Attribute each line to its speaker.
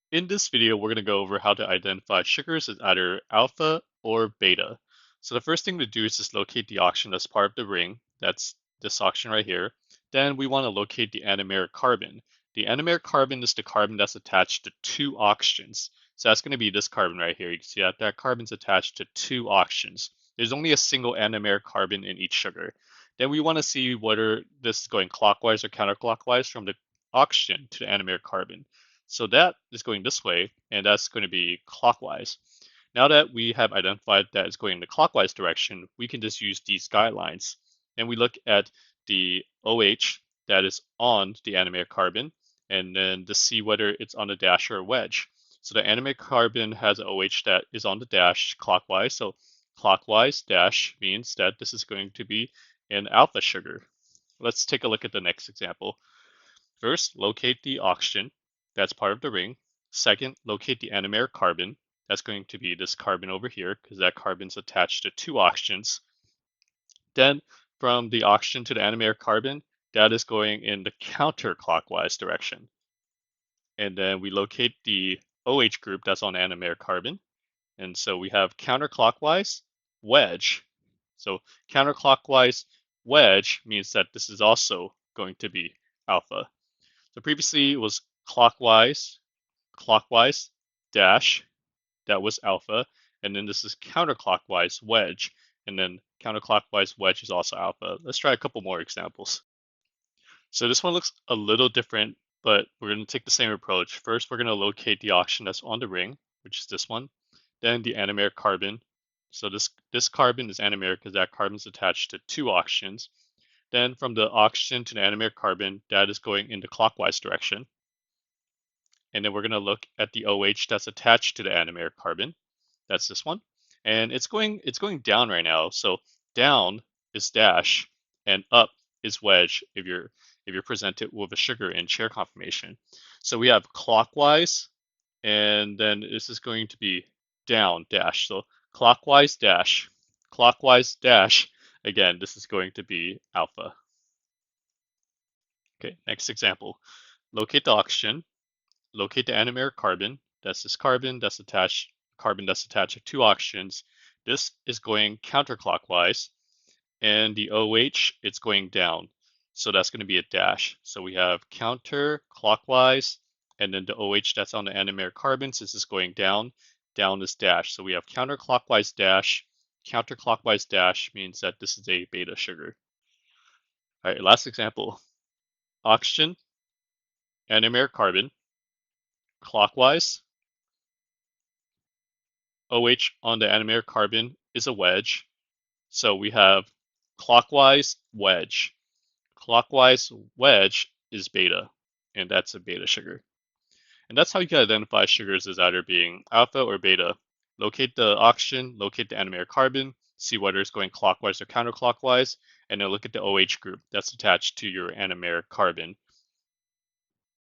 Speaker 1: In this video, we're going to go over how to identify sugars as either alpha or beta. So the first thing to do is just locate the oxygen that's part of the ring. That's this oxygen right here. Then we want to locate the anomeric carbon. The anomeric carbon is the carbon that's attached to two oxygens. So that's going to be this carbon right here. You can see that that carbon's attached to two oxygens. There's only a single anomeric carbon in each sugar. Then we want to see whether this is going clockwise or counterclockwise from the oxygen to the anomeric carbon. So that is going this way, and that's going to be clockwise. Now that we have identified that it's going in the clockwise direction, we can just use these guidelines. And we look at the OH that is on the anomeric carbon, and then to see whether it's on the dash or a wedge. So the anomeric carbon has an OH that is on the dash clockwise. So clockwise dash means that this is going to be an alpha sugar. Let's take a look at the next example. First, locate the oxygen that's part of the ring. Second, locate the anomeric carbon. That's going to be this carbon over here because that carbon's attached to two oxygens. Then from the oxygen to the anomeric carbon, that is going in the counterclockwise direction. And then we locate the OH group that's on the anomeric carbon. And so we have counterclockwise wedge. So counterclockwise wedge means that this is also going to be alpha. So previously it was clockwise, dash, that was alpha, and then this is counterclockwise wedge, and then counterclockwise wedge is also alpha. Let's try a couple more examples. So this one looks a little different, but we're going to take the same approach. First, we're going to locate the oxygen that's on the ring, which is this one, then the anomeric carbon. So this carbon is anomeric because that carbon is attached to two oxygens. Then from the oxygen to the anomeric carbon, that is going in the clockwise direction. And then we're going to look at the OH that's attached to the anomeric carbon. That's this one. And it's going down right now. So down is dash and up is wedge if you're presented with a sugar in chair conformation. So we have clockwise, and then this is going to be down dash. So clockwise dash, clockwise dash. Again, this is going to be alpha. Okay, next example. Locate the oxygen, locate the anomeric carbon. That's this carbon that's attached to two oxygens. This is going counterclockwise, and the OH it's going down. So that's going to be a dash. So we have counterclockwise, and then the OH that's on the anomeric carbon, since it's going down, down is dash. So we have counterclockwise dash. Counterclockwise dash means that this is a beta sugar. All right, last example. Oxygen, anomeric carbon, clockwise. OH on the anomeric carbon is a wedge. So we have clockwise wedge. Clockwise wedge is beta, and that's a beta sugar. And that's how you can identify sugars as either being alpha or beta. Locate the oxygen, locate the anomeric carbon, see whether it's going clockwise or counterclockwise, and then look at the OH group that's attached to your anomeric carbon.